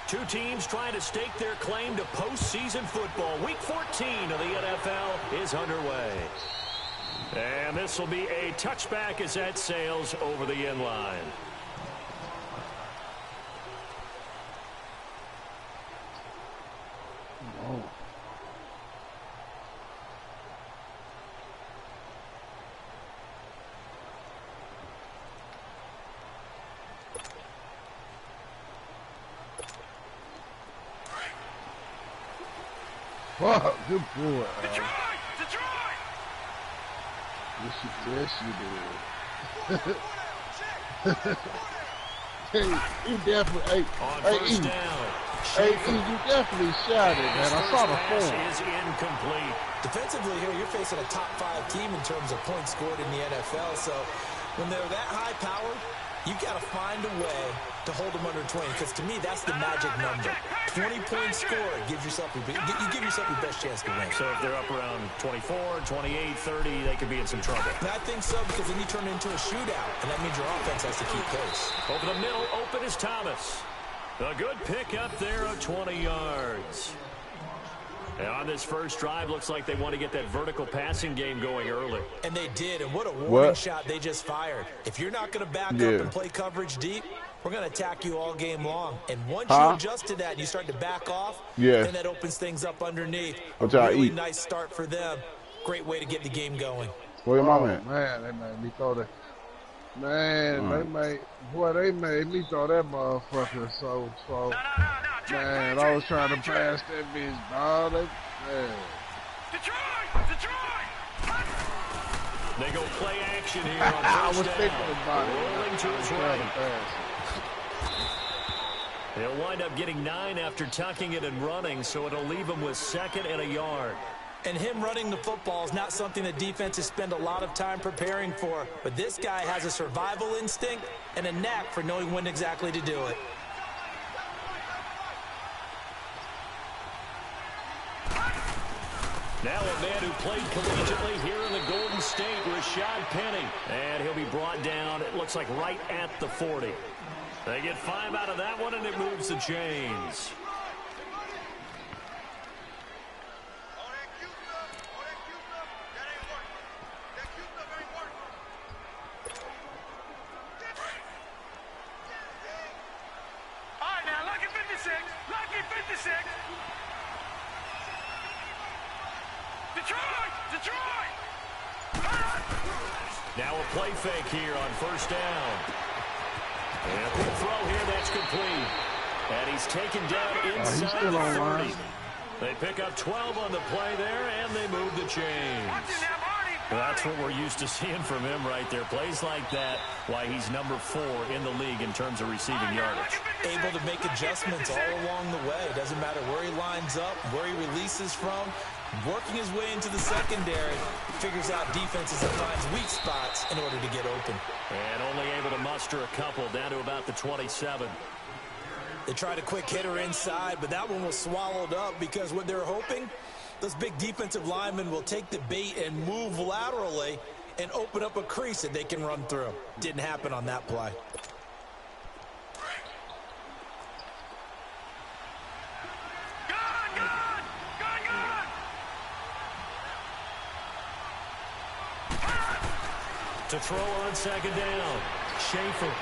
Two teams trying to stake their claim to postseason football. Week 14 of the NFL is underway. And this will be a touchback as that sails over the end line. Oh. Wow, good boy. Detroit! Detroit! Yes, you did. Hey, you definitely, you definitely shot it, man. I saw the form. Is incomplete. Defensively here, you're facing a top 5 team in terms of points scored in the NFL. So when they're that high powered, you got to find a way to hold them under 20. Because to me, that's the magic number. 20-point score gives yourself you give yourself your best chance to win. So if they're up around 24, 28, 30, they could be in some trouble. And I think so, because then you turn it into a shootout, and that means your offense has to keep pace. Over the middle, open is Thomas. A good pick up there of 20 yards. And on this first drive, looks like they want to get that vertical passing game going early. And they did, and what a warning shot they just fired. If you're not going to back up and play coverage deep, we're going to attack you all game long. And once you adjust to that and you start to back off, then that opens things up underneath. A really nice start for them. Great way to get the game going. Where your mama at? Man, they made me throw that. Man, they made me throw that motherfucker so. Man, I was trying to pass that bitch, dog. Detroit! They go play action here on first down. Rolling to his right. He'll wind up getting 9 after tucking it and running, so it'll leave him with 2nd and a yard. And him running the football is not something that defenses spend a lot of time preparing for. But this guy has a survival instinct and a knack for knowing when exactly to do it. Now a man who played collegiately here in the Golden State, Rashad Penny. And he'll be brought down, it looks like, right at the 40. They get 5 out of that one, and it moves the chains. All right, now, lucky 56. Lucky 56. Detroit! Now a play fake here on first down. And a quick throw here, that's complete. And he's taken down inside the 30. They pick up 12 on the play there, and they move the chains. That's what we're used to seeing from him right there. Plays like that, why he's number 4 in the league in terms of receiving yardage. Able to make adjustments all along the way. Doesn't matter where he lines up, where he releases from. Working his way into the secondary, figures out defenses and finds weak spots in order to get open. And only able to muster a couple down to about the 27. They tried a quick hitter inside, but that one was swallowed up because what they're hoping, those big defensive linemen will take the bait and move laterally and open up a crease that they can run through. Didn't happen on that play. To throw on second down. Schaefer.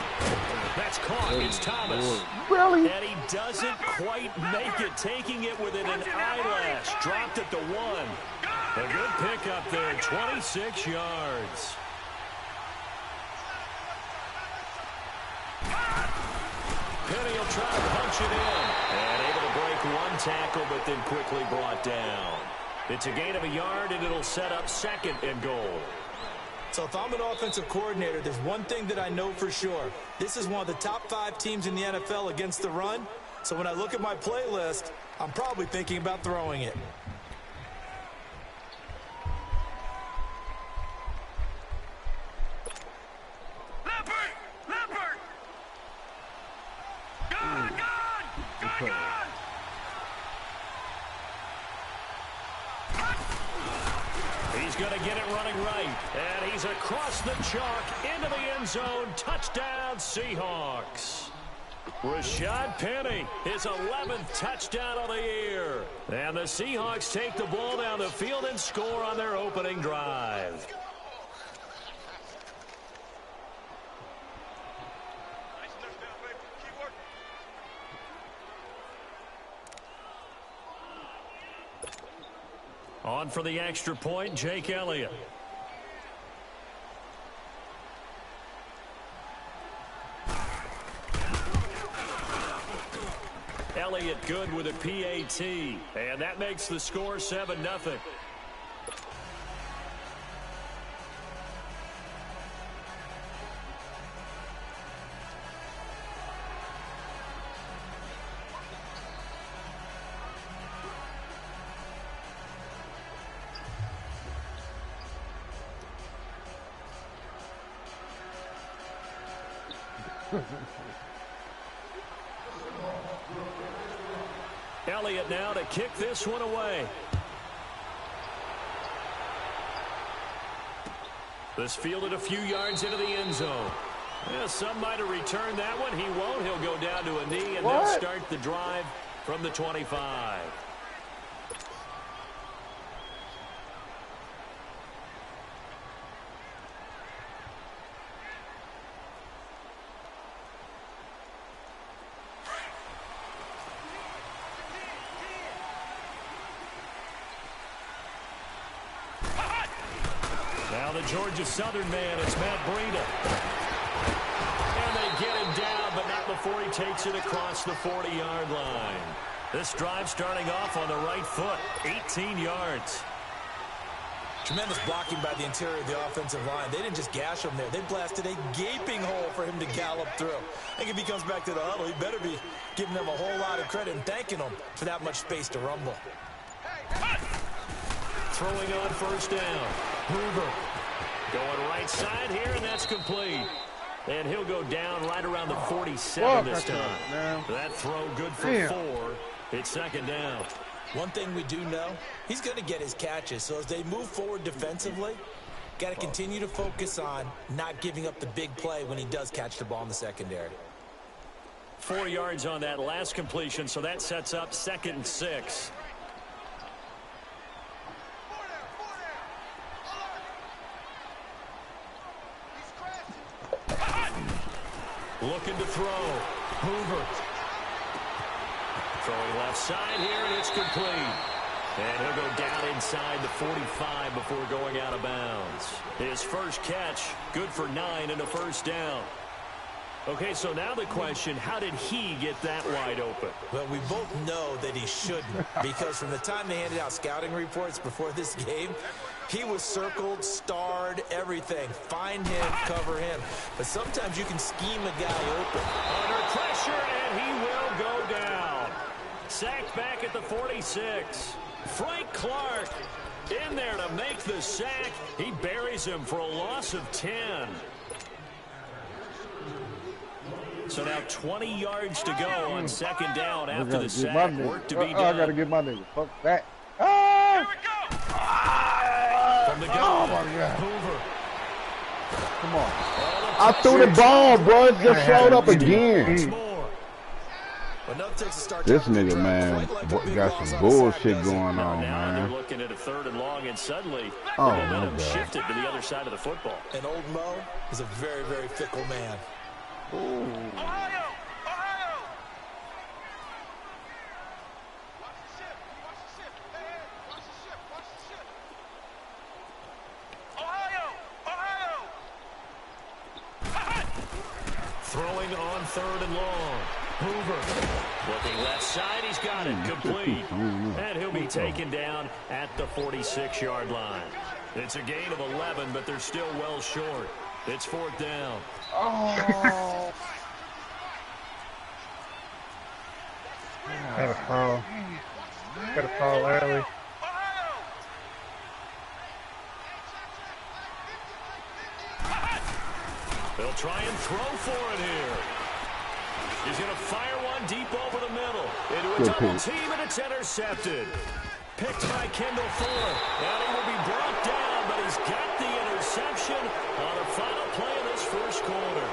That's caught. It's Thomas. Really? And he doesn't quite make it. Taking it within an eyelash. Dropped at the 1. A good pickup there. 26 yards. Penny will try to punch it in. And able to break one tackle, but then quickly brought down. It's a gain of a yard, and it'll set up 2nd and goal. So if I'm an offensive coordinator, there's one thing that I know for sure. This is one of the top 5 teams in the NFL against the run. So when I look at my playlist, I'm probably thinking about throwing it. Leopard! Gone! He's going to get it running right. And he's across the chalk into the end zone. Touchdown, Seahawks. Rashad Penny, his 11th touchdown of the year. And the Seahawks take the ball down the field and score on their opening drive. On for the extra point, Jake Elliott. Elliott good with a PAT, and that makes the score 7-0. Elliott now to kick this one away. This fielded a few yards into the end zone. Yeah, some might have returned that one. He won't. He'll go down to a knee, and they'll start the drive from the 25. Now the Georgia Southern man, it's Matt Breida. And they get him down, but not before he takes it across the 40-yard line. This drive starting off on the right foot, 18 yards. Tremendous blocking by the interior of the offensive line. They didn't just gash him there. They blasted a gaping hole for him to gallop through. I think if he comes back to the huddle, he better be giving them a whole lot of credit and thanking them for that much space to rumble. Throwing on first down. Hoover going right side here, and that's complete. And he'll go down right around the 47 this time. That throw good for 4. It's second down. One thing we do know, he's going to get his catches. So as they move forward defensively, got to continue to focus on not giving up the big play when he does catch the ball in the secondary. 4 yards on that last completion, so that sets up 2nd and 6. Looking to throw. Hoover. Throwing left side here, and it's complete. And he'll go down inside the 45 before going out of bounds. His first catch, good for 9 and a first down. Okay, so now the question, how did he get that wide open? Well, we both know that he shouldn't, because from the time they handed out scouting reports before this game, he was circled, starred, everything. Find him, cover him. But sometimes you can scheme a guy open. Under pressure, and he will go down. Sacked back at the 46. Frank Clark in there to make the sack. He buries him for a loss of 10. So now 20 yards to go on second down after the sack. Work to be done. I got to get my nigga. Fuck that. Here we go. From the gun. Oh, my God. Hoover. Come on. I threw the ball, bro. It just showed up again. This nigga, man, got some bullshit going on, man. They're looking at a 3rd and long, and suddenly the momentum shifted to the other side of the football. And old Mo is a very, very fickle man. Ohio! Ohio! Watch the ship. Watch the ship. Hey, watch the ship. Watch the ship. Ohio! Ohio! Throwing on 3rd and long. Hoover. Looking left side. He's got it. Complete. And he'll be taken down at the 46-yard line. It's a gain of 11, but they're still well short. It's 4th down. Oh. Got a foul. Got a foul early. They'll try and throw for it here. He's going to fire one deep over the middle. Into a double team, and it's intercepted. Picked by Kendall Fuller. And he will be brought down, but he's got the interception on the final play of this first quarter.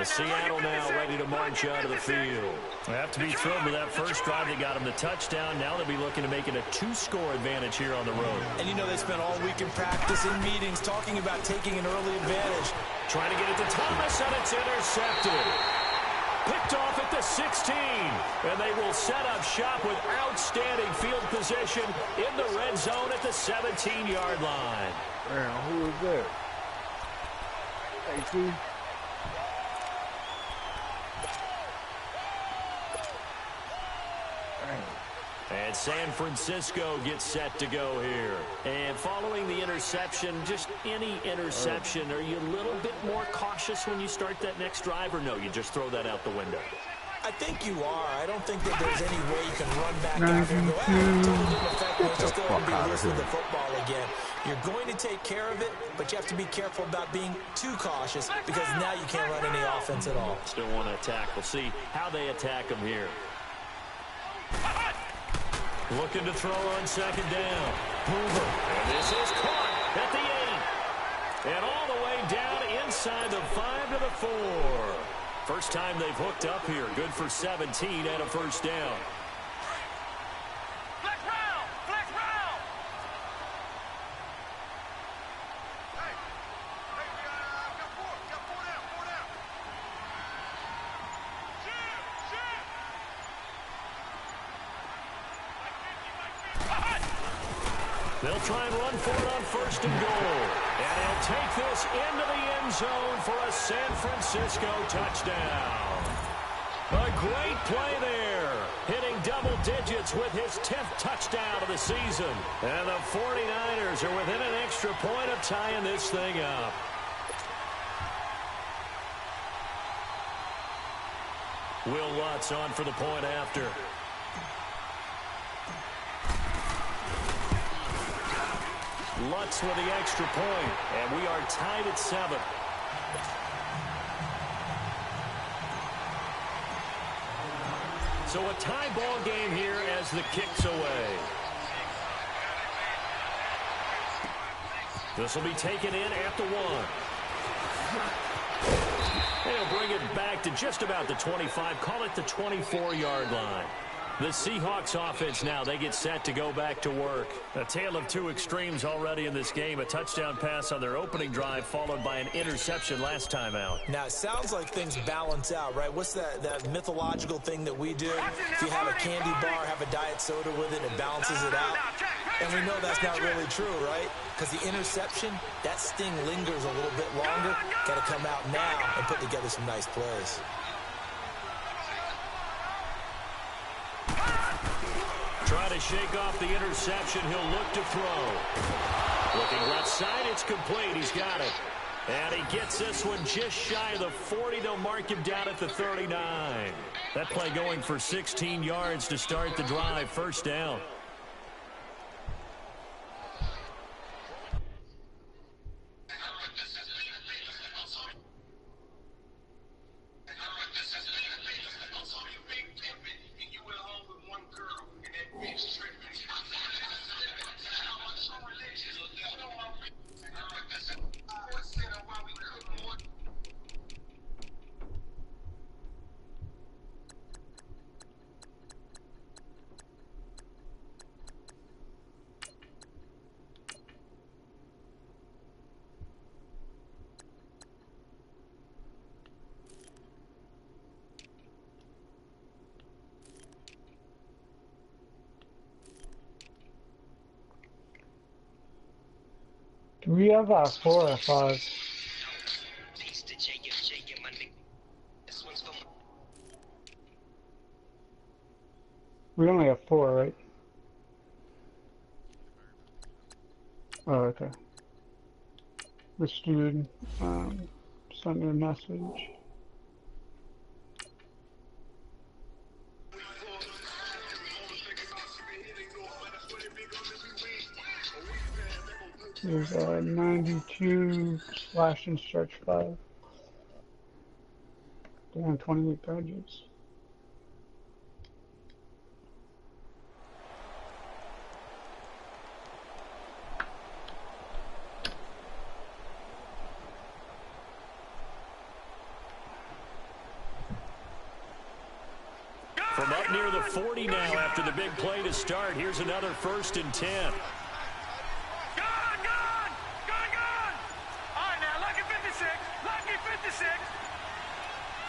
Seattle now ready to march out of the field. They have to be thrilled with that first drive. They got them the touchdown. Now they'll be looking to make it a 2-score advantage here on the road. And you know they spent all week in practice, in meetings, talking about taking an early advantage. Trying to get it to Thomas, and it's intercepted. Picked off at the 16. And they will set up shop with outstanding field position in the red zone at the 17-yard line. Damn, who is that? AT? And San Francisco gets set to go here. And following the interception, just any interception, are you a little bit more cautious when you start that next drive, or no, you just throw that out the window? I think you are. I don't think that there's any way you can run back out there and go, totally didn't affect me. Just go and be loose with the football again. You're going to take care of it, but you have to be careful about being too cautious because now you can't run any offense at all. Still want to attack. We'll see how they attack them here. Looking to throw on second down. Hoover. And this is caught at the 8. And all the way down inside the 5 to the 4. First time they've hooked up here. Good for 17 and a first down. Flex round! Flex round! Hey, got 4. Got 4 down. 4 down. Jim! They'll try and run for it on first and goal. And he'll take this into the end zone for a San Francisco touchdown. A great play there. Hitting double digits with his 10th touchdown of the season. And the 49ers are within an extra point of tying this thing up. Will Lutz on for the point after. Lutz with the extra point, and we are tied at 7. So a tie ball game here as the kick's away. This will be taken in at the 1. They'll bring it back to just about the 25, call it the 24-yard line. The Seahawks offense now, they get set to go back to work. A tale of two extremes already in this game. A touchdown pass on their opening drive followed by an interception last time out. Now, it sounds like things balance out, right? What's that mythological thing that we do? If you have a candy bar, have a diet soda with it, it balances it out. And we know that's not really true, right? Because the interception, that sting lingers a little bit longer. Got to come out now and put together some nice plays. Try to shake off the interception. He'll look to throw. Looking left side, it's complete. He's got it. And he gets this one just shy of the 40. They'll mark him down at the 39. That play going for 16 yards to start the drive. First down. Do we have 4 or 5? We only have 4, right? Oh, okay. This dude sent me a message. There's 92 slash and stretch 5. Damn, 28 badges. From up near the 40 now after the big play to start, here's another 1st and 10. Gone! All right, now, lucky 56. Lucky 56.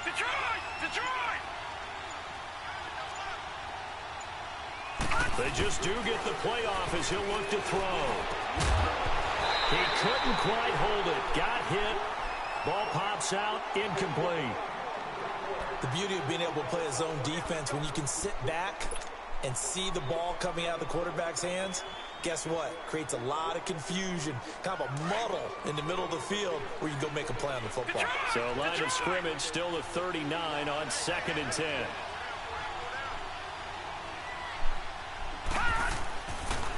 Detroit! They just do get the play off as he'll look to throw. He couldn't quite hold it. Got hit. Ball pops out. Incomplete. The beauty of being able to play a zone defense when you can sit back and see the ball coming out of the quarterback's hands, guess what? Creates a lot of confusion, kind of a muddle in the middle of the field where you can go make a play on the football. So line of scrimmage still the 39 on 2nd and 10.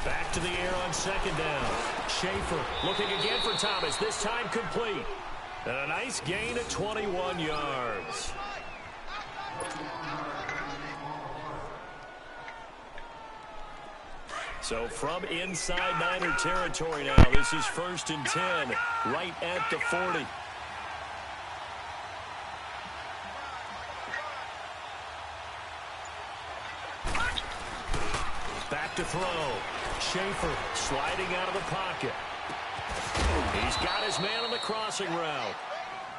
Back to the air on 2nd down. Schaefer looking again for Thomas, this time complete. And a nice gain of 21 yards. So from inside Niner territory now, this is 1st and 10, right at the 40. Back to throw. Schaefer sliding out of the pocket. He's got his man on the crossing route.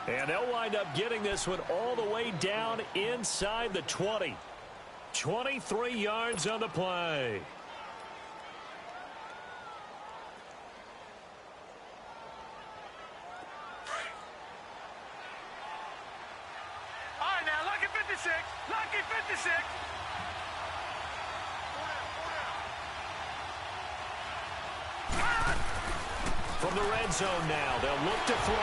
And they'll wind up getting this one all the way down inside the 20. 23 yards on the play. All right, now, lucky 56. Lucky 56. From the red zone now, they'll look to throw.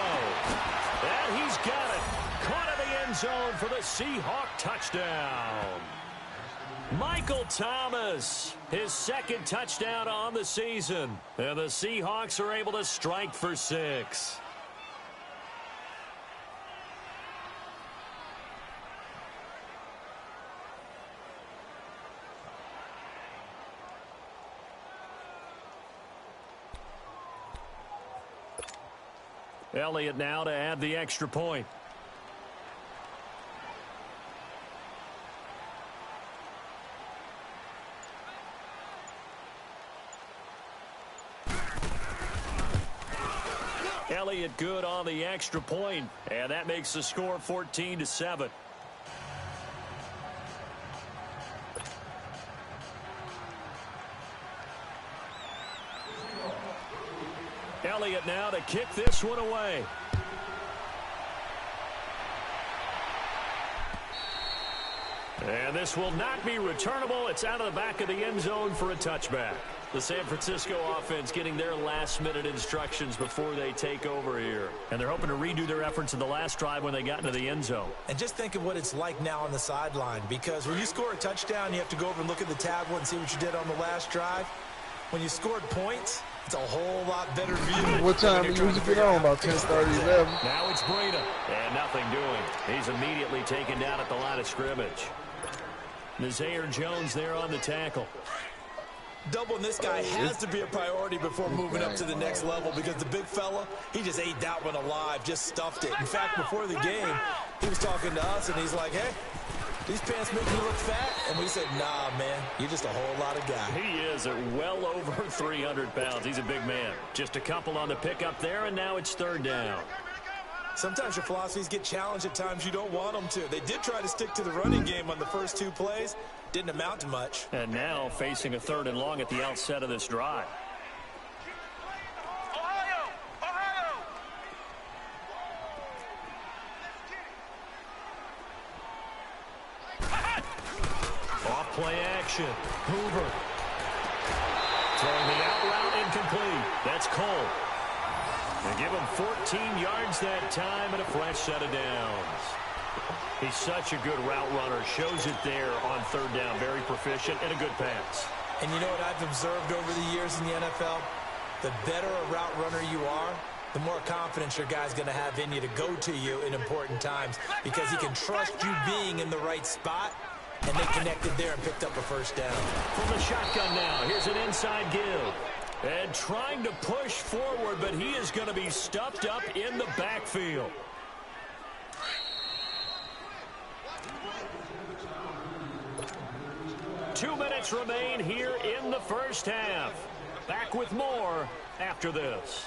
And he's got it. Caught in the end zone for the Seahawk touchdown. Michael Thomas, his 2nd touchdown on the season. And the Seahawks are able to strike for 6. Elliott now to add the extra point. Elliott good on the extra point, and that makes the score 14-7. Elliott now to kick this one away. And this will not be returnable. It's out of the back of the end zone for a touchback. The San Francisco offense getting their last-minute instructions before they take over here. And they're hoping to redo their efforts in the last drive when they got into the end zone. And just think of what it's like now on the sideline, because when you score a touchdown, you have to go over and look at the tablet and see what you did on the last drive. When you scored points, it's a whole lot better view. What time did you get on? About 10:30, 11. Now it's Breida. And nothing doing. He's immediately taken down at the line of scrimmage. Nazaire Jones there on the tackle. Doubling this guy has to be a priority before moving up to the next level, because the big fella, he just ate that one alive, just stuffed it. In fact, before the game, he was talking to us, and he's like, hey, these pants make me look fat? And we said, nah, man, you're just a whole lot of guy. He is at well over 300 pounds. He's a big man. Just a couple on the pickup there, and now it's 3rd down. Sometimes your philosophies get challenged at times you don't want them to. They did try to stick to the running game on the first 2 plays. Didn't amount to much. And now facing a 3rd and long at the outset of this drive. Ohio! Ohio! Off play action. Hoover. Throwing the out route incomplete. That's Cole. They give him 14 yards that time and a fresh set of downs. He's such a good route runner. Shows it there on 3rd down. Very proficient and a good pass. And you know what I've observed over the years in the NFL? The better a route runner you are, the more confidence your guy's going to have in you to go to you in important times, because he can trust you being in the right spot, and they connected there and picked up a 1st down. From the shotgun now, here's an inside give. And trying to push forward, but he is going to be stuffed up in the backfield. 2 minutes remain here in the first half. Back with more after this.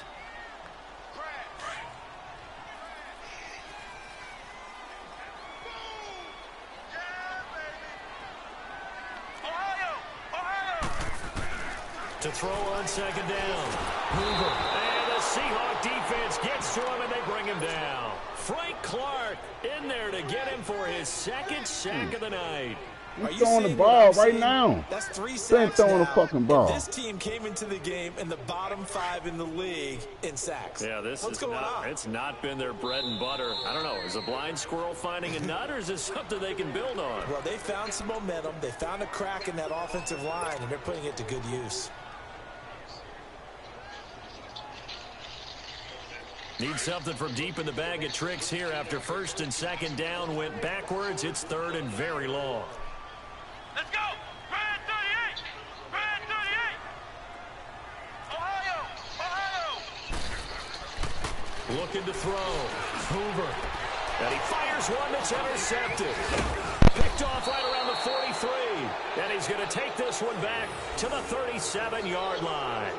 To throw on second down. Hoover. And the Seahawk defense gets to him, and they bring him down. Frank Clark in there to get him for his second sack of the night. He's throwing the ball right now. That's 3 sacks throwing now. the fucking ball. And this team came into the game in the bottom 5 in the league in sacks. Yeah, What's going on? It's not been their bread and butter. I don't know. Is a blind squirrel finding a nut, or is this something they can build on? Well, they found some momentum. They found a crack in that offensive line, and they're putting it to good use. Need something from deep in the bag of tricks here after first and second down went backwards. It's third and very long. Let's go! Brad 38! Brad 38! Ohio! Looking to throw. Hoover. And he fires one that's intercepted. Picked off right around the 43. And he's going to take this one back to the 37-yard line.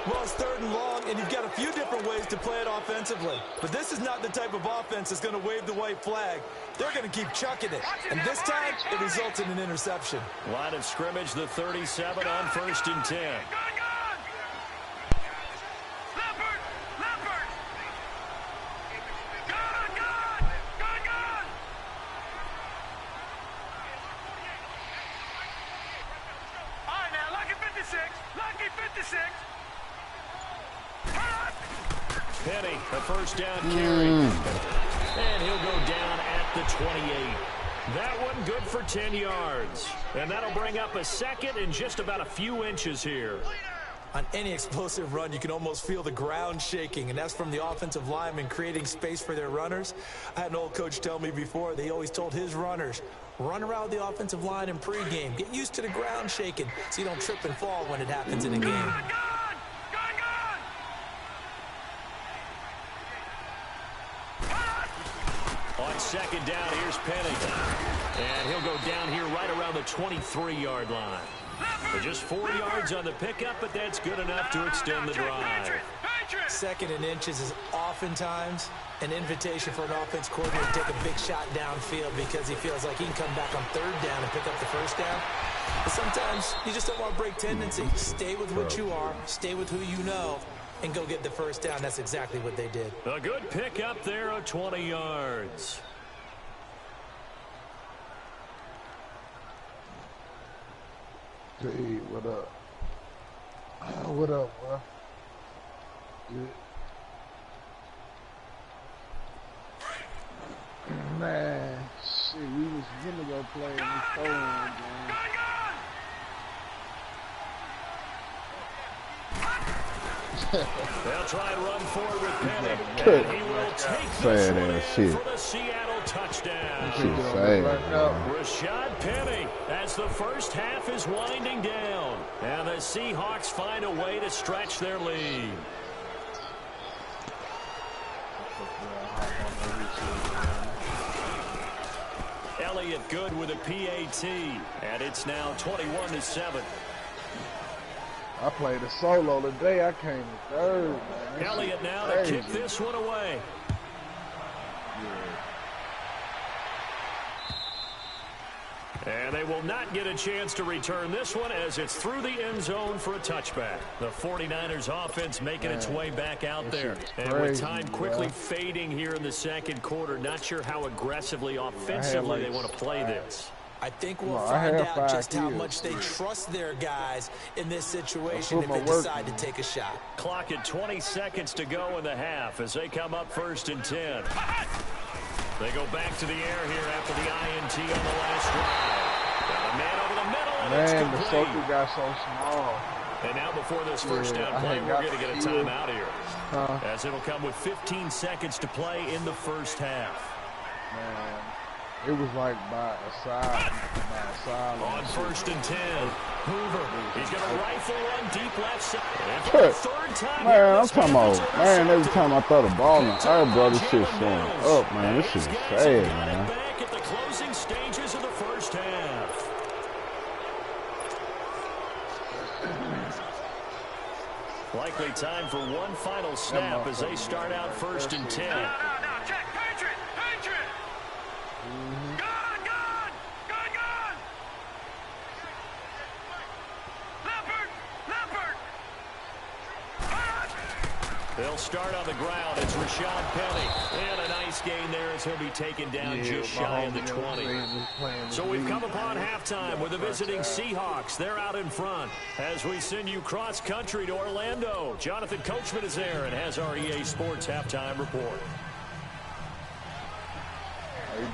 Well, it's third and long, and you've got a few different ways to play it offensively. But this is not the type of offense that's going to wave the white flag. They're going to keep chucking it. And this time, it results in an interception. Line of scrimmage, the 37 on first and 10. Leopard! Leopard! Gun! All right, now, Lucky 56. Lucky 56. Penny, a first down carry. And he'll go down at the 28. That one good for 10 yards. And that'll bring up a second and just about a few inches here. On any explosive run, you can almost feel the ground shaking, and that's from the offensive linemen creating space for their runners. I had an old coach tell me before, they always told his runners, run around the offensive line in pregame. Get used to the ground shaking so you don't trip and fall when it happens in a game. On second down, here's Penny. And he'll go down here right around the 23-yard line. Just 4 yards on the pickup, but that's good enough to extend the drive. Second and inches is oftentimes an invitation for an offense coordinator to take a big shot downfield because he feels like he can come back on third down and pick up the first down. But sometimes you just don't want to break tendency. Stay with what you are, stay with who you know, and go get the first down. That's exactly what they did. A good pickup there of 20 yards. Hey, what up? What up, bro? Yeah. Man, shit, we was gonna go play in this phone game. They'll try and run forward with Penny. And he will take this one in for the Seattle touchdown. Rashad Penny as the first half is winding down. And the Seahawks find a way to stretch their lead. Elliott good with a PAT. And it's now 21-7. I played a solo today. I came in third, man. Elliott now to kick this one away. And they will not get a chance to return this one as it's through the end zone for a touchback. The 49ers offense making its way back out there. And with time quickly fading here in the second quarter, not sure how aggressively, offensively they want to play this. I think we'll find out just how much they trust their guys in this situation if they decide to take a shot. Clock at 20 seconds to go in the half as they come up first and 10. They go back to the air here after the INT on the last drive. Got a man over the middle, and it's complete. The safety got so small. And now before this first down play, we're going to get a timeout here. As it'll come with 15 seconds to play in the first half. Man. It was like by a side. On first and 10, Hoover. He's going to rifle one deep left side. Third time man, I'm talking about, man, every time I throw the ball in the air, bro, this shit's showing up, man. This shit's sad, man. Back at the closing stages of the first half. Likely time for one final snap as they start out 1st and 10. No, check. Patriot. Good. Leopard. They'll start on the ground. It's Rashad Penny. And a nice gain there as he'll be taken down just shy of the 20. So we've come upon halftime with the visiting Seahawks. They're out in front. As we send you cross-country to Orlando, Jonathan Coachman is there and has our EA Sports halftime report.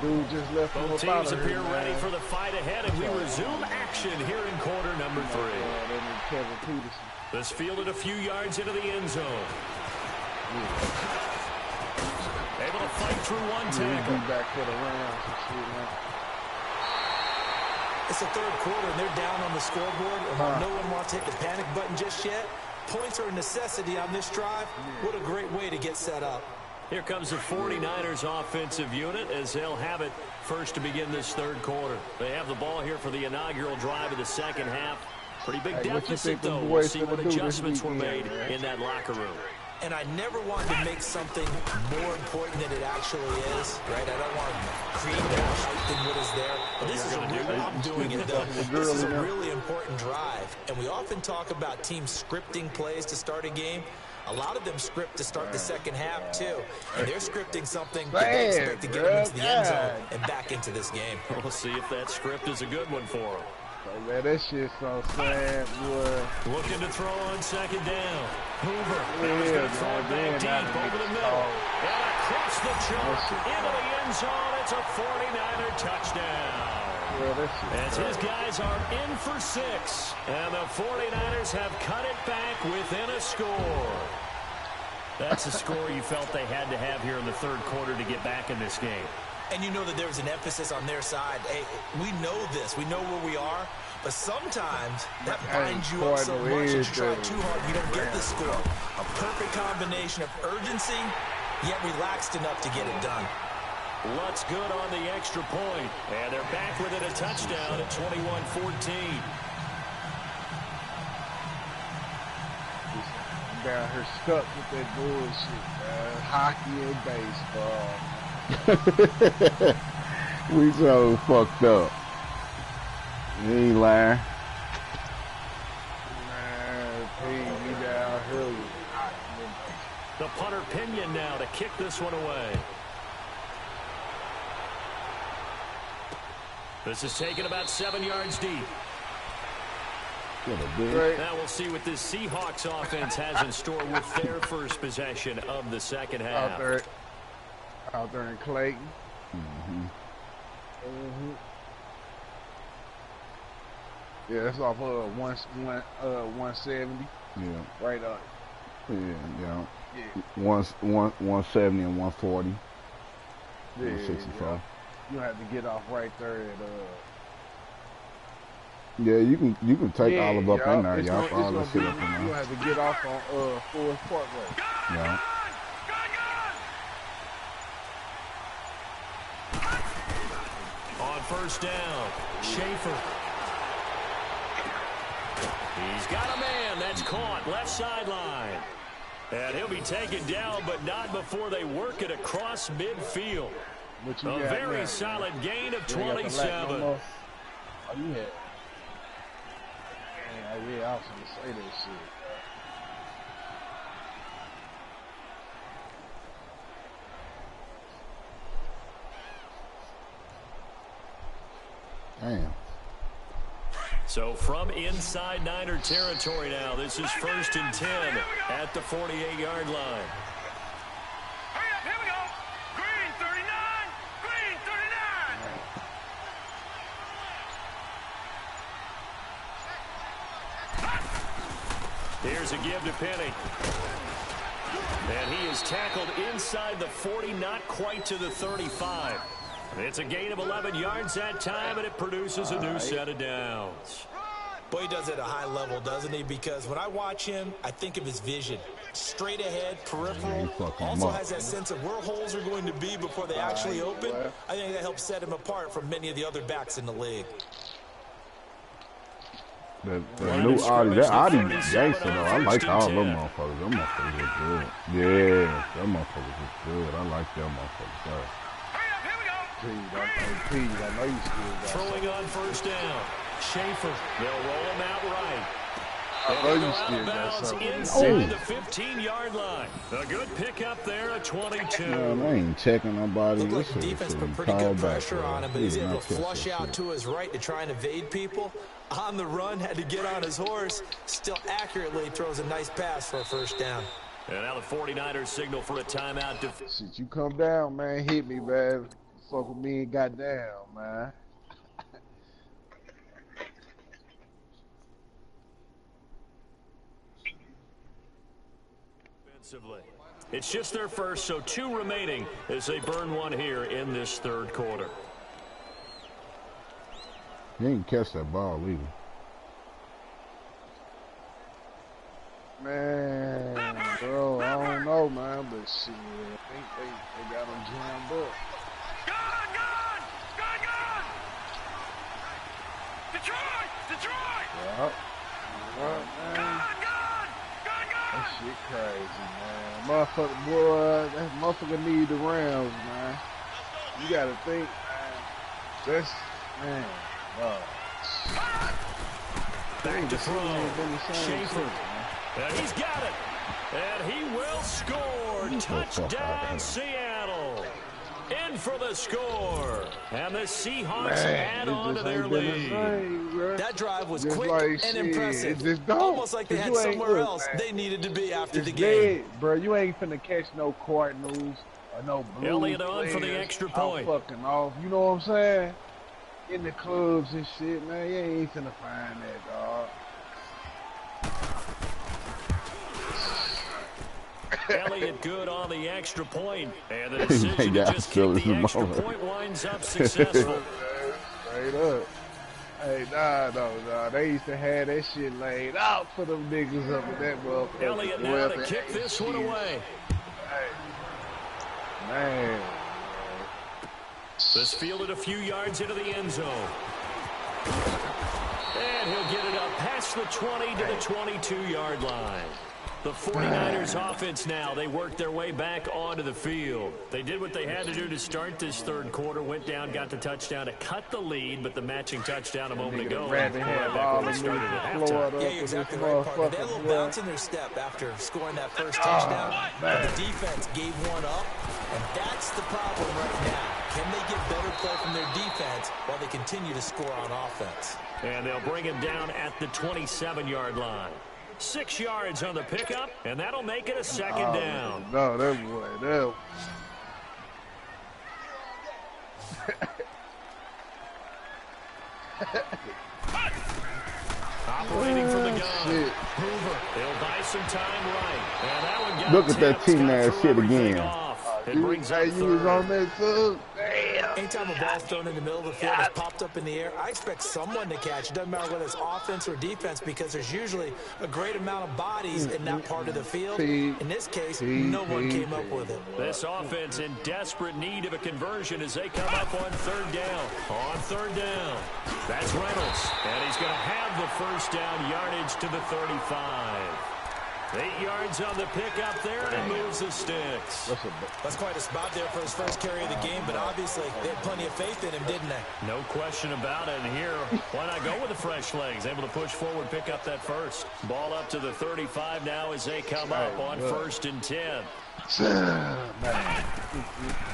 Dude just left. Both teams appear ready for the fight ahead, and we resume action here in quarter number 3. This fielded a few yards into the end zone. Able to fight through one tackle. Back for the Rams. It's the third quarter, and they're down on the scoreboard. And while no one wants to hit the panic button just yet, points are a necessity on this drive. What a great way to get set up. Here comes the 49ers offensive unit as they'll have it first to begin this third quarter. They have the ball here for the inaugural drive of the second half. Pretty big deficit, though. We'll see what adjustments were made in that locker room. And I never want to make something more important than it actually is, right? I don't want to create more hype than what is there. But this is I'm doing it, though. This is a really important drive. And we often talk about teams scripting plays to start a game. A lot of them script to start the second half, too. And they're scripting something that they expect to get them into the end zone and back into this game. We'll see if that script is a good one for them. Man, that shit's so sad, boy. Looking to throw on second down. Hoover. He's going to throw it back deep over the middle. And across the chalk into the end zone. It's a 49er touchdown. As his guys are in for 6. And the 49ers have cut it back within a score. That's a score you felt they had to have here in the third quarter to get back in this game. And you know that there was an emphasis on their side. Hey, we know this. We know where we are. But sometimes that binds you up so much that you try too hard, you don't get the score. A perfect combination of urgency, yet relaxed enough to get it done. Lutz good on the extra point. And they're back within a touchdown at 21-14. Down here stuck with that bullshit, man. Hockey and baseball. We so fucked up. You ain't lying. Man, we down here. The punter Pinion now to kick this one away. This is taken about 7 yards deep. Now we'll see what this Seahawks offense has in store with their first possession of the second half. Out there in Clayton. Yeah, that's off of 170. Yeah. Right up. Yeah. 170 and 140. Yeah. 165. Yeah. You have to get off right there at Yeah, you can take Olive up in there. Y'all all this shit up in there. You have to get off on Forest Parkway. Yeah. On first down, Schaefer. He's got a man that's caught left sideline. And he'll be taken down, but not before they work it across midfield. A very solid gain of 27. Oh, you had. Yeah, I was going to say that shit. Damn. So from inside Niner territory now, this is 1st and 10 at the 48-yard line. Hurry up, here we go. Green 39. Green 39. Here's a give to Penny. And he is tackled inside the 40, not quite to the 35. It's a gain of 11 yards that time, and it produces a new set of downs. Boy, he does it at a high level, doesn't he? Because when I watch him, I think of his vision. Straight ahead, peripheral. Also has that sense of where holes are going to be before they actually open. I think that helps set him apart from many of the other backs in the league. The new Audi, that Audi gangster though. I like all them motherfuckers. Them motherfuckers look good. Yeah, them motherfuckers look good. I like them motherfuckers. I know you still got throwing on first down. Schaefer, they'll roll him out right. I know you still got something. Inside the 15-yard line. A good pickup there, a 22. Man, I ain't checking nobody. Looked like the defense put pretty good pressure on him, but he's able to flush out to his right to try and evade people. On the run, had to get on his horse. Still accurately throws a nice pass for a first down. And now the 49ers signal for a timeout. Shit, you come down, man. Hit me, man. Fuck with me and got down, man. It's just their first, so 2 remaining as they burn one here in this third quarter. He didn't catch that ball either. Man, bro, I don't know, man, but shit, I think they got them jammed up. Detroit! Yep. Man. That shit crazy, man. Motherfucker, boy, that motherfucker need the Rams, man. You gotta think, man. That's, man, wow. Back to throw. Schaefer. And he's got it. And he will score. Touchdown, Seattle. In for the score. And the Seahawks add on to their lead. That drive was quick and impressive. Almost like they had somewhere else they needed to be after the game. Bro, you ain't finna catch no Cardinals or no Blues. Elliott on for the extra point. Fucking off. You know what I'm saying? In the clubs and shit, man. You ain't finna find that, dog. Elliott good on the extra point. And the decision to just kick the extra point winds up successful. Straight up. Hey, nah. They used to have that shit laid out for them niggas up in that motherfucker. Elliott now to kick this one away. Hey. Man. This fielded a few yards into the end zone. And he'll get it up past the 20 to the 22-yard line. The 49ers offense now, they worked their way back onto the field. They did what they had to do to start this third quarter, went down, got the touchdown to cut the lead, but the matching touchdown a moment ago. Yeah, you're exactly right, partner. They had a little bounce in their step after scoring that first touchdown, but the defense gave one up, and that's the problem right now. Can they get better play from their defense while they continue to score on offense? And they'll bring him down at the 27-yard line. 6 yards on the pickup, and that'll make it a second down. No, that boy, that. Operating from the gun. Hoover, they'll buy some time right. And that one got look at that team ass shit again. It brings up you was on that too. Damn. Anytime a ball's thrown in the middle of the field is popped up in the air, I expect someone to catch. It doesn't matter whether it's offense or defense because there's usually a great amount of bodies in that part of the field. In this case, no one came up with it. This offense in desperate need of a conversion as they come up on third down. On third down, that's Reynolds. And he's going to have the first down yardage to the 35. 8 yards on the pickup there, and it moves the sticks. That's quite a spot there for his first carry of the game, but obviously they had plenty of faith in him, didn't they? No question about it. And here, why not go with the fresh legs? Able to push forward, pick up that first. Ball up to the 35 now as they come up on 1st and 10.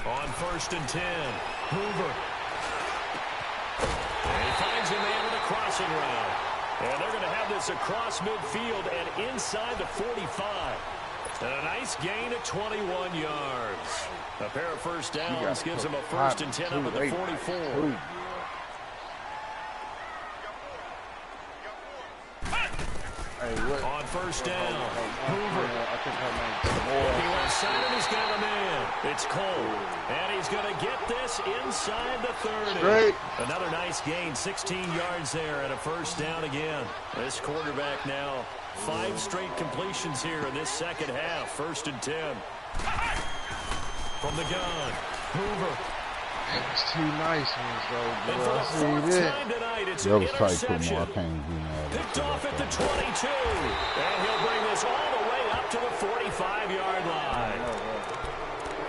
On 1st and 10, Hoover. And he finds a man with a crossing route. And they're going to have this across midfield and inside the 45. And a nice gain of 21 yards. A pair of first downs gives them a 1st and 10 up at the 44. On 1st down, Hoover. He went side and he's got a man. It's Cole. And he's going to get this inside the 30. Straight. Another nice gain, 16 yards there and a first down again. This quarterback now, 5 straight completions here in this second half. 1st and 10. From the gun, Hoover. It's two nice ones, though, And boy. for I the see fourth that. time tonight, it's That an was tight, interception. I can't be mad. Picked off at the 22. And he'll bring this all the way up to the 45-yard line.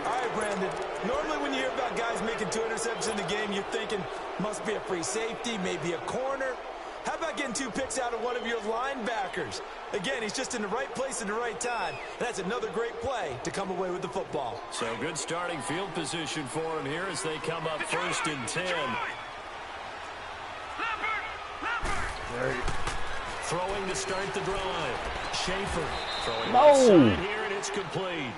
All right, Brandon. Normally when you hear about guys making 2 interceptions in the game, you're thinking must be a free safety, maybe a corner. How about getting 2 picks out of one of your linebackers? Again, he's just in the right place at the right time. That's another great play to come away with the football. So good starting field position for him here as they come up 1st and 10. Right. Throwing to start the drive. Schaefer throwing No. outside here, and it's complete.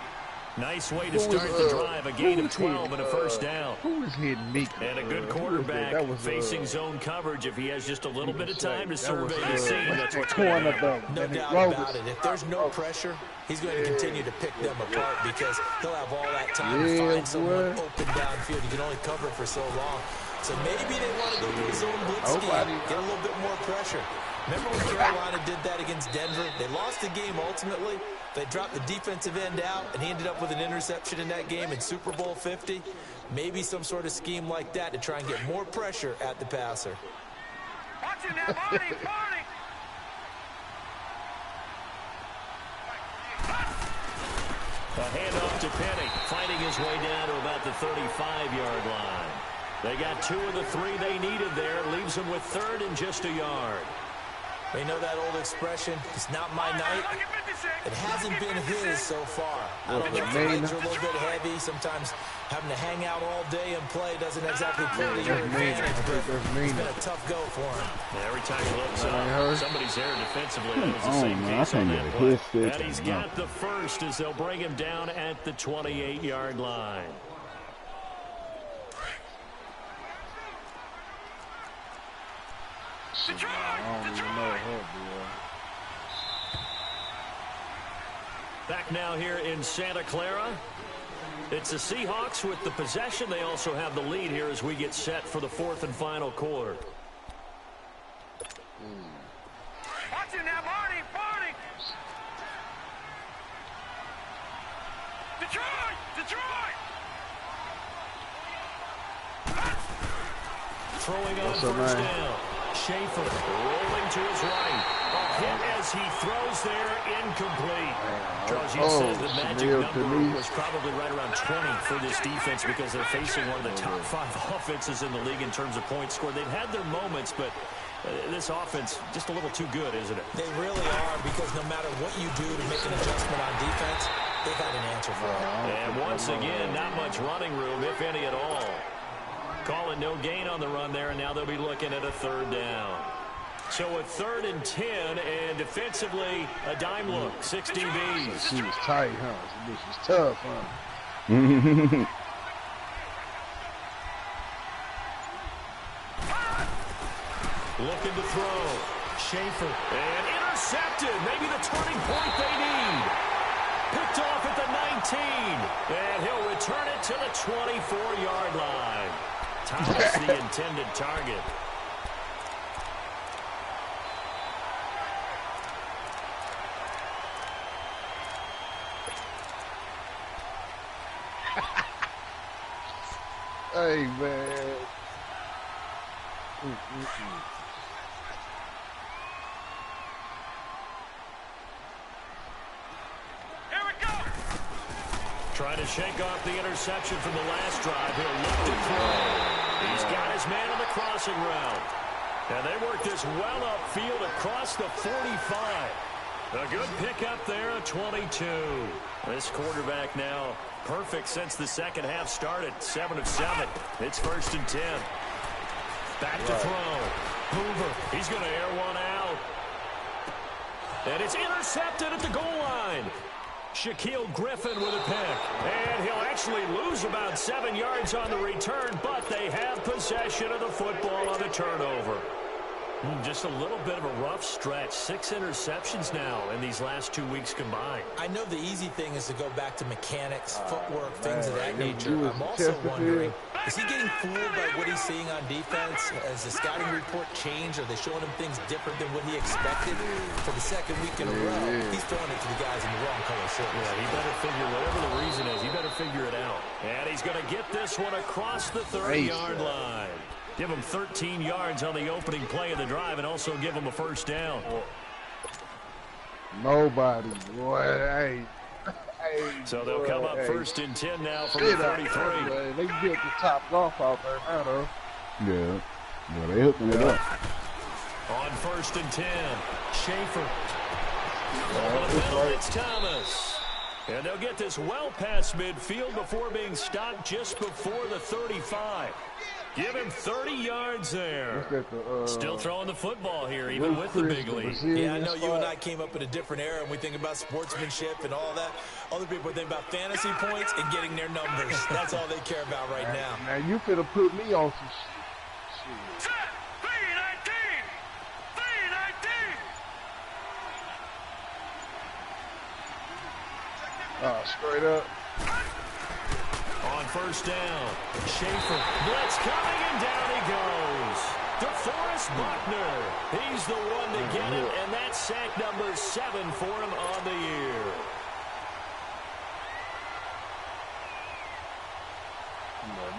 Nice way to start the drive. A gain of 12 and a first down. Who was hitting Nick? And a good quarterback facing zone coverage. If he has just a little bit of time to survey the scene, that's what's going to happen. No doubt about it. If there's no pressure, he's going to continue to pick them apart because he'll have all that time to find someone open downfield. You can only cover for so long. So maybe they want to go to a zone blitz scheme, get a little bit more pressure. Remember when Carolina did that against Denver? They lost the game ultimately. They dropped the defensive end out, and he ended up with an interception in that game in Super Bowl 50. Maybe some sort of scheme like that to try and get more pressure at the passer. Watching that, Barney, Barney. A handoff to Penny, finding his way down to about the 35-yard line. They got 2 of the 3 they needed there. Leaves them with 3rd and just a yard. They know that old expression, it's not my night. It hasn't been his so far. I don't know if the legs are a little bit heavy. Sometimes having to hang out all day and play doesn't exactly play to your advantage, but it's been a tough go for him. Every time he looks up, somebody's there defensively. That was the same case on that play. And he's got the first as they'll bring him down at the 28-yard line. Back now here in Santa Clara. It's the Seahawks with the possession. They also have the lead here as we get set for the 4th and final quarter. Watching that, Barney, Barney. Detroit, Detroit. Throwing on first down. Schaefer rolling to his right. A hit as he throws there, incomplete. Charles, you said the magic number was probably right around 20 for this defense because they're facing one of the top 5 offenses in the league in terms of points scored. They've had their moments, but this offense just a little too good, isn't it? They really are, because no matter what you do to make an adjustment on defense, they've got an answer for it. And once again, not much running room, if any at all. Calling no gain on the run there, and now they'll be looking at a 3rd down. So a 3rd and 10, and defensively, a dime look, 6 DBs. She was tight, huh? This bitch was tough, huh? Looking to throw. Schaefer. And intercepted. Maybe the turning point they need. Picked off at the 19. And he'll return it to the 24-yard line. Thomas, the intended target. Hey, man. Here we go. Trying to shake off the interception from the last drive. He'll look to throw. He's got his man on the crossing route. And they work this well upfield across the 45. A good pickup there at 22. This quarterback now perfect since the second half started. 7 of 7. It's 1st and 10. Back to throw. Hoover. He's going to air one out. And it's intercepted at the goal line. Shaquille Griffin with a pick. And he'll actually lose about 7 yards on the return, but they have possession of the football on the turnover. Just a little bit of a rough stretch. 6 interceptions now in these last 2 weeks combined. I know the easy thing is to go back to mechanics, footwork, things of that nature. I'm also wondering, is he getting fooled by what he's seeing on defense? Has the scouting report changed? Are they showing him things different than what he expected? For the second week in a row, he's throwing it to the guys in the wrong color shirts. Yeah, he better figure, whatever the reason is, he better figure it out. And he's going to get this one across the 30-yard line. Give him 13 yards on the opening play of the drive and also give him a first down. Nobody, boy. Hey. So they'll come up first and 10 now from the 33. They can get the top golf out there now, though. Yeah. Yeah, they hooking it up. On first and 10, Schaefer. Over the middle, it's Thomas. And they'll get this well past midfield before being stopped just before the 35. Give him 30 yards there. Still throwing the football here, even with the big lead. Yeah, I know you and I came up in a different era, and we think about sportsmanship and all that. Other people think about fantasy points and getting their numbers. That's all they care about right now. Now, you finna put me on some shit. Set. 319. 319. Straight up. On first down, Schaefer, blitz coming, and down he goes. DeForest Buckner, he's the one to get it, and that's sack number 7 for him on the year.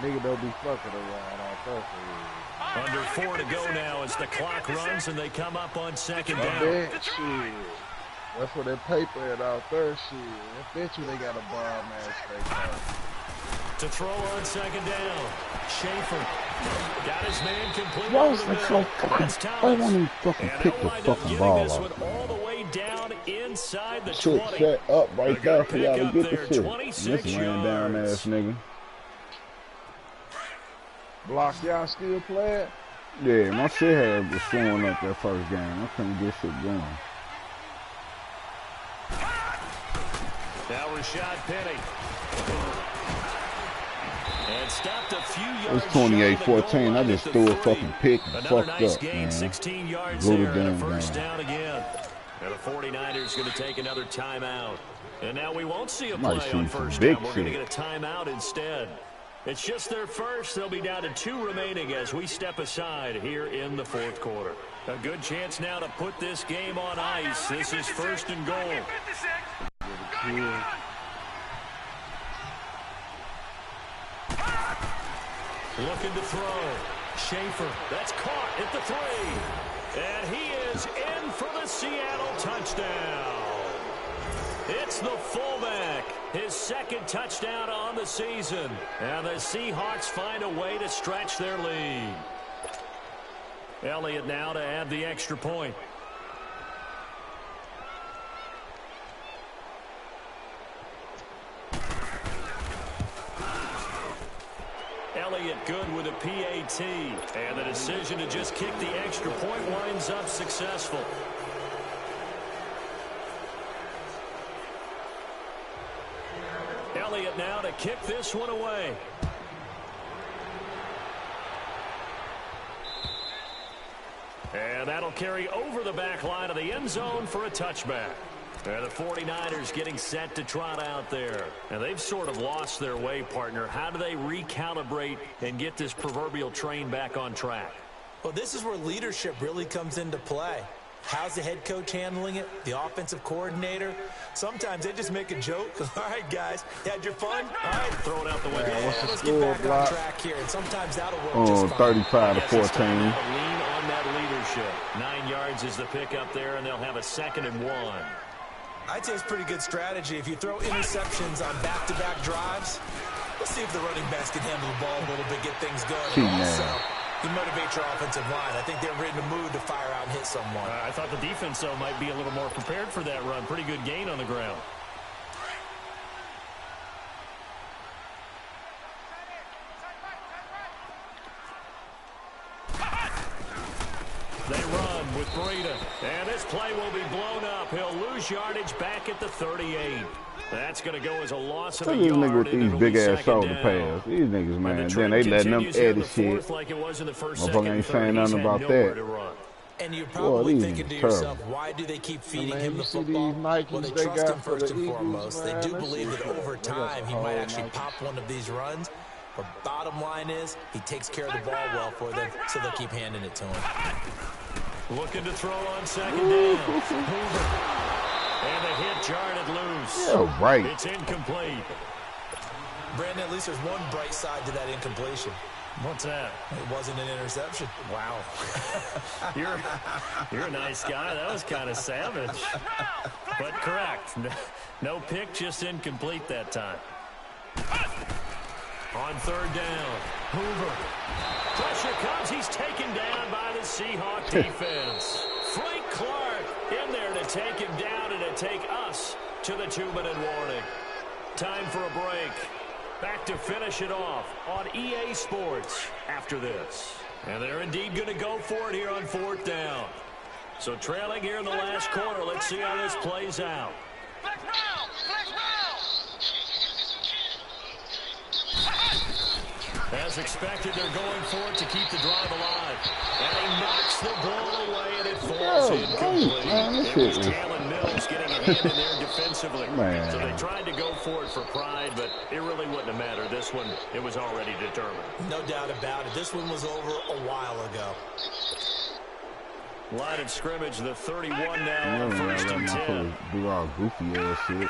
Nigga don't be fucking around out there. Under 4 to go now as the clock runs, and they come up on second down. Shit. That's what that paper at out there, shit. I bet you they got a bomb-ass fake. To throw on second down, Schaefer got his man completely. Why was that so fucking? I won't even fucking pick the fucking ball up. All the way down inside the shit 20. set up right there for y'all to get the shit. This laying down ass nigga. Block, y'all still playing? Yeah, my shit had was slowing up that first game. I couldn't get shit going. Now Rashad Penny. And stopped a few yards. It was 28-14. I just threw a fucking pick and fucked nice up, gain, man. 16 yards Blew there, the and a damn first game. down again. And the 49ers going to take another timeout. And now we won't see a Might play see on some first big down. We're going to shit. get a timeout instead. It's just their first. They'll be down to 2 remaining as we step aside here in the fourth quarter. A good chance now to put this game on ice. This is first and goal. Looking to throw. Schaefer, that's caught at the 3. And he is in for the Seattle touchdown. It's the fullback. His second touchdown on the season. And the Seahawks find a way to stretch their lead. Elliott now to add the extra point. Elliott good with a PAT. And the decision to just kick the extra point winds up successful. Elliott now to kick this one away. And that'll carry over the back line of the end zone for a touchback. And the 49ers getting set to trot out there. And they've sort of lost their way, partner. How do they recalibrate and get this proverbial train back on track? Well, this is where leadership really comes into play. How's the head coach handling it? The offensive coordinator? Sometimes they just make a joke. All right, guys, you had your fun? All right, throw it out the window. Yeah, what's the let's score, get back Block? on track here. And sometimes that'll work just fine. 35 to 14. Lean on that leadership. 9 yards is the pickup there, and they'll have a 2nd and 1. I'd say it's pretty good strategy. If you throw interceptions on back-to-back drives, let's see if the running backs can handle the ball a little bit, get things going. And also, you motivate your offensive line. I think they're in the mood to fire out and hit someone. I thought the defense, though, might be a little more prepared for that run. Pretty good gain on the ground. They run with Breida. And this play will be blown up. He'll lose yardage back at the 38. That's going to go as a loss of a yard. Look at this nigga with these big-ass shoulder pads. These niggas, man. Then they letting them edit shit. Like it was in the first Motherfucker ain't saying nothing about that. And you're probably thinking to yourself, why do they keep feeding him the football? Well, they trust him first and foremost. They do believe that over time he might actually pop one of these runs. But bottom line is, he takes care of the ball well for them, so they'll keep handing it to him. Looking to throw on second down. And the hit jarred it loose. Yeah, right. It's incomplete. Brandon, at least there's one bright side to that incompletion. What's that? It wasn't an interception. Wow. You're a nice guy. That was kind of savage. But correct. No pick, just incomplete that time. On third down, Hoover. Pressure comes. He's taken down by the Seahawk defense. Frank Clark in there to take him down and to take us to the 2-minute warning. Time for a break. Back to finish it off on EA Sports after this. And they're indeed going to go for it here on fourth down. So trailing here in the last quarter. Let's see how this plays out. As expected, they're going for it to keep the drive alive. And he knocks the ball away, and it falls incomplete. It was Jalen Mills getting a hand in there defensively. So they tried to go for it for pride, but it really wouldn't have mattered. This one, it was already determined. No doubt about it. This one was over a while ago. Line of scrimmage, the 31 now on first and 10. Do all goofy ass shit.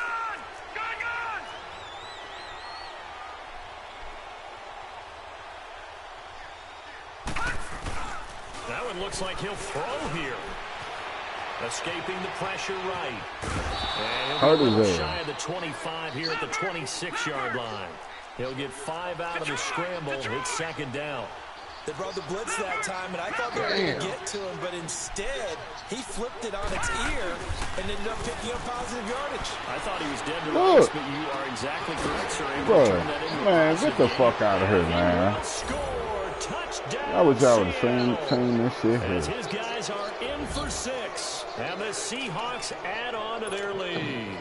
That one looks like he'll throw here. Escaping the pressure right. And he'll be shy of the 25 here at the 26-yard line. He'll get 5 out of the scramble. It's second down. They brought the blitz that time, and I thought they were going to get to him, but instead, he flipped it on its ear and ended up picking up positive yardage. I thought he was dead to rights, but you are exactly correct, sir. Man, get the fuck out of here, man. Score, touchdown. I wish y'all would have seen this shit here. As his guys are in for 6, and the Seahawks add on to their lead.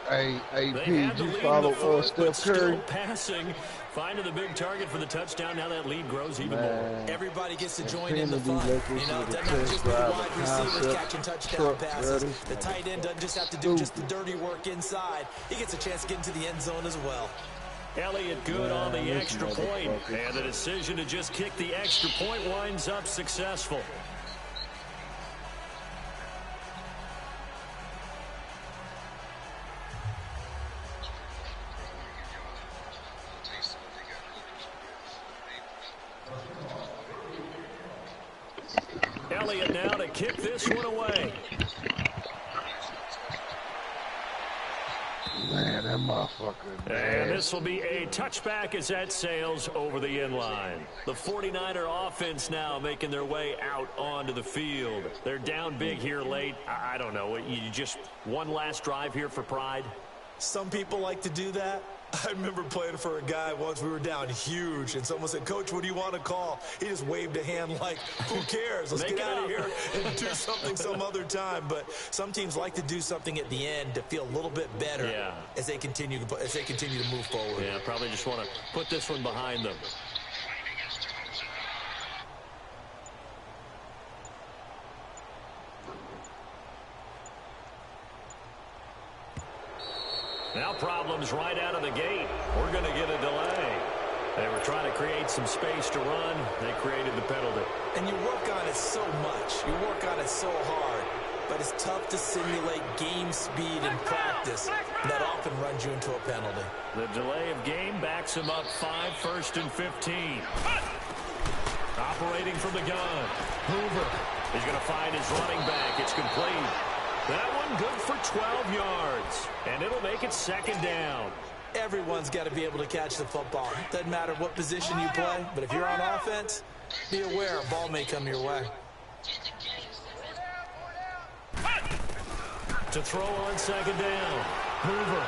Hey, P, you follow Steph Curry? Passing, finding the big target for the touchdown. Now that lead grows even more. Everybody gets to join in the fun. You know, it doesn't have to just be the wide receivers catching touchdown passes. The tight end doesn't just have to do just the dirty work inside. He gets a chance to get into the end zone as well. Elliott good on the extra point, and the decision to just kick the extra point winds up successful. Elliott now to kick this one away. Man, that motherfucker. And this will be a touchback as that sails over the end line. The 49er offense now making their way out onto the field. They're down big here late. I don't know. You just one last drive here for pride? Some people like to do that. I remember playing for a guy once. We were down huge, and someone said, "Coach, what do you want to call?" He just waved a hand like, "Who cares? Let's get out of here and do something some other time." But some teams like to do something at the end to feel a little bit better as they continue to move forward. Yeah, probably just want to put this one behind them. Now problems right out of the gate. We're going to get a delay. They were trying to create some space to run. They created the penalty. And you work on it so much. You work on it so hard. But it's tough to simulate game speed in practice. That often runs you into a penalty. The delay of game backs him up 5, 1st and 15. Operating from the gun. Hoover. He's going to find his running back. It's complete. That one good for 12 yards, and it'll make it second down. Everyone's got to be able to catch the football. Doesn't matter what position you play, but if you're on offense, be aware a ball may come your way. To throw on second down, Hoover.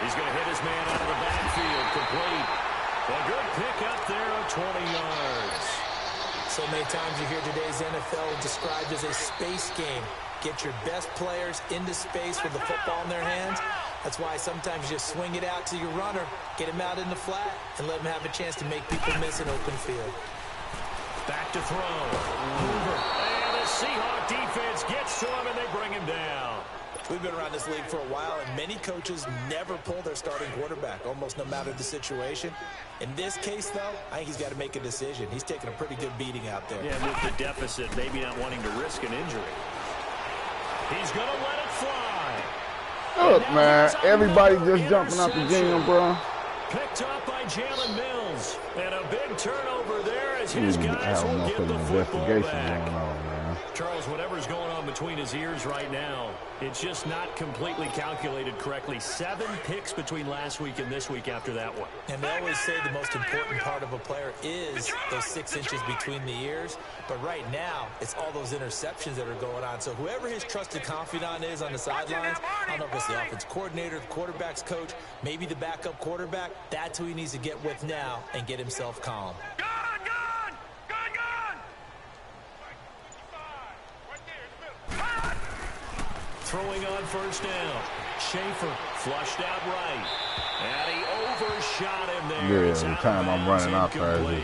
He's going to hit his man out of the backfield, complete. A good pick up there of 20 yards. So many times you hear today's NFL described as a space game. Get your best players into space with the football in their hands. That's why sometimes you just swing it out to your runner, get him out in the flat, and let him have a chance to make people miss an open field. Back to throw. And the Seahawk defense gets to him, and they bring him down. We've been around this league for a while, and many coaches never pull their starting quarterback, almost no matter the situation. In this case, though, I think he's got to make a decision. He's taking a pretty good beating out there. Yeah, with the deficit, maybe not wanting to risk an injury. He's going to let it fly. Look, man, everybody just jumping out the gym, bro. Picked up by Jalen Mills. And a big turnover there as his guys will get the football back. Charles, whatever's going on between his ears right now, it's just not completely calculated correctly. 7 picks between last week and this week after that one. And they always say the most important part of a player is those 6 inches between the ears. But right now, it's all those interceptions that are going on. So whoever his trusted confidant is on the sidelines, I don't know if it's the offense coordinator, the quarterback's coach, maybe the backup quarterback, that's who he needs to get with now and get himself calm. Throwing on first down. Schaefer flushed out right. And he overshot him there. Yeah, the time I'm running out there is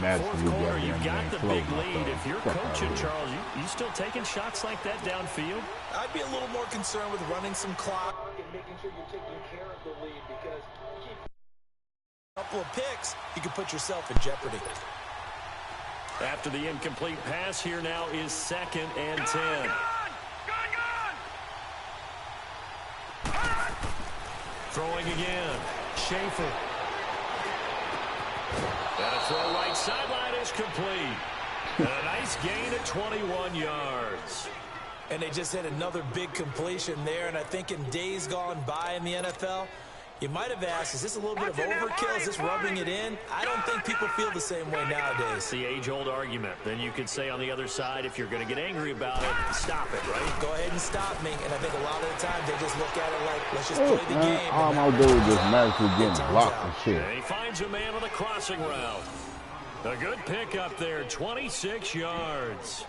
Fourth quarter, you got the big lead. If you're coaching, Charles, you still taking shots like that downfield? I'd be a little more concerned with running some clock and making sure you're taking care of the lead, because a couple of picks, you can put yourself in jeopardy. After the incomplete pass, here now is 2nd and 10. Throwing again. Schaefer. And a throw right sideline is complete. And a nice gain at 21 yards. And they just had another big completion there. And I think in days gone by in the NFL, you might have asked, is this a little bit of overkill? Is this rubbing it in? I don't think people feel the same way nowadays. It's the age-old argument. Then you could say on the other side, if you're going to get angry about it, stop it, right? Go ahead and stop me. And I think a lot of the time they just look at it like, let's just play the game. All I'm going to do is just magically getting blocked and shit. And he finds a man on the crossing route. A good pick up there, 26 yards.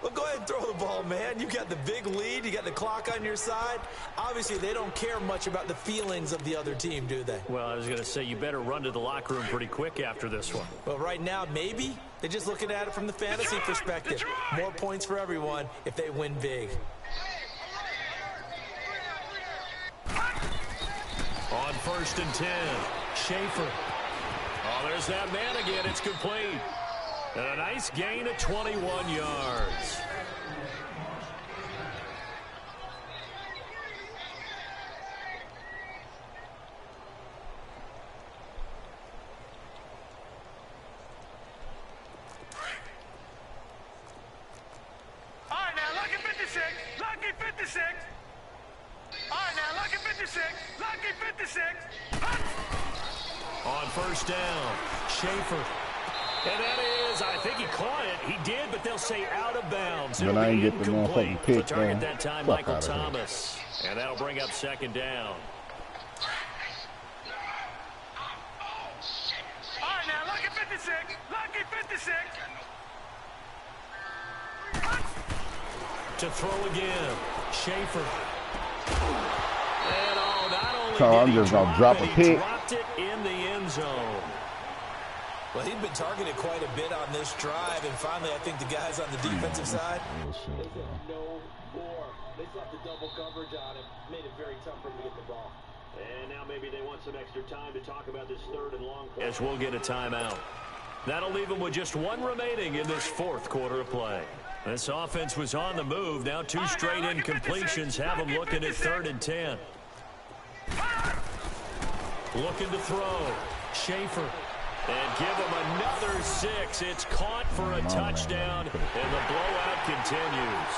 Well, go ahead and throw the ball, man. You got the big lead. You got the clock on your side. Obviously, they don't care much about the feelings of the other team, do they? Well, I was going to say, you better run to the locker room pretty quick after this one. Well, right now, maybe. They're just looking at it from the fantasy perspective. More points for everyone if they win big. On 1st and 10, Schaefer. Oh, there's that man again. It's complete. And a nice gain of 21 yards. All right, now, lucky 56. Lucky 56. All right, now, lucky 56. Lucky 56. On 1st down, Schaefer. And that is, I think he caught it. He did, but they'll say out of bounds. But I ain't get the motherfucking pick, the target that time, Michael Thomas. And that'll bring up 2nd down. All right, now, lucky 56. Lucky 56. To throw again, Schaefer. And not only so I'm did just going to drop a he pick. Dropped it in the end zone. Well, he'd been targeted quite a bit on this drive, and finally, I think the guys on the defensive side. No more. They slapped the double coverage on him, made it very tough for him to get the ball. And now maybe they want some extra time to talk about this 3rd and long play. As we'll get a timeout. That'll leave them with just 1 remaining in this 4th quarter of play. This offense was on the move. Now 2 straight incompletions have them looking at 3rd and 10. Looking to throw. Schaefer. And give him another 6. It's caught for a touchdown, and the blowout continues.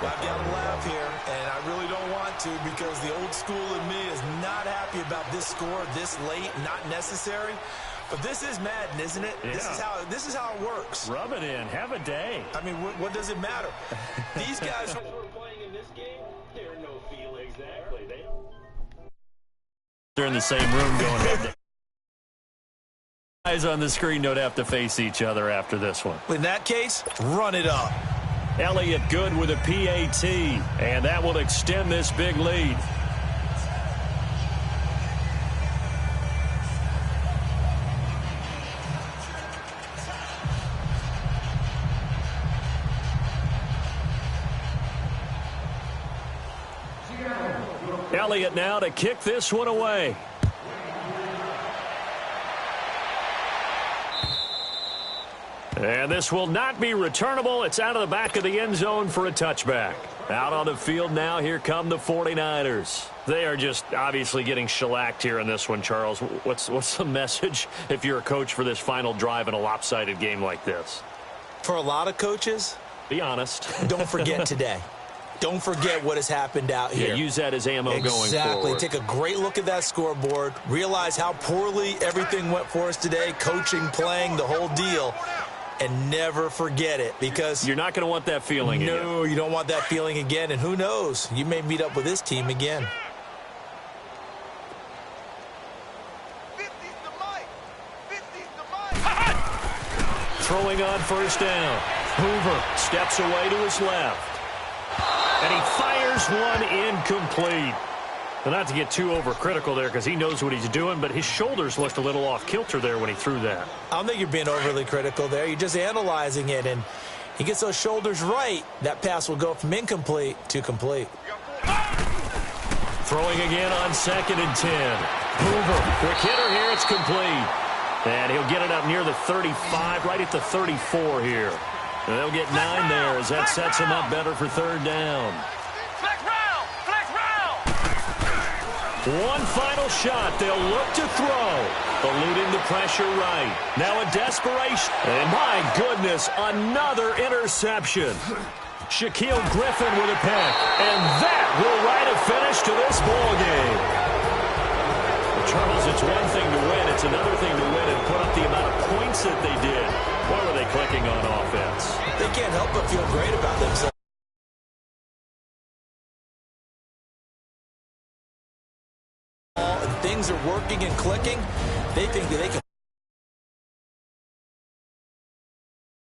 I've got to laugh here, and I really don't want to, because the old school in me is not happy about this score this late, not necessary. But this is Madden, isn't it? Yeah. This is how it works. Rub it in. Have a day. I mean, what does it matter? These guys are playing in this game. There are no feelings. Exactly. They're in the same room going head. Guys on the screen don't have to face each other after this one. In that case, run it up. Elliott good with a PAT, and that will extend this big lead. Elliott now to kick this one away. And this will not be returnable. It's out of the back of the end zone for a touchback. Out on the field now, here come the 49ers. They are just obviously getting shellacked here in this one, Charles. What's the message if you're a coach for this final drive in a lopsided game like this? For a lot of coaches, be honest. Don't forget today. Don't forget what has happened out here. Yeah, use that as ammo going forward. Exactly. Take a great look at that scoreboard. Realize how poorly everything went for us today. Coaching, playing, the whole deal. And never forget it, because you're not going to want that feeling again. No, you don't want that feeling again. And who knows? You may meet up with this team again. Throwing on first down. Hoover steps away to his left. And he fires one incomplete. Well, not to get too overcritical there because he knows what he's doing, but his shoulders looked a little off kilter there when he threw that. I don't think you're being overly critical there. You're just analyzing it, and he gets those shoulders right. That pass will go from incomplete to complete. Throwing again on 2nd and 10. Hoover, quick hitter here, it's complete. And he'll get it up near the 35, right at the 34 here. And they'll get 9 there as that sets him up better for 3rd down. One final shot. They'll look to throw. Eluding the pressure right. Now a desperation. And my goodness, another interception. Shaquille Griffin with a pick. And that will write a finish to this ball game. Well, Charles, it's one thing to win. It's another thing to win and put up the amount of points that they did. Boy, were they clicking on offense. They can't help but feel great about themselves. Things are working and clicking. They think that they can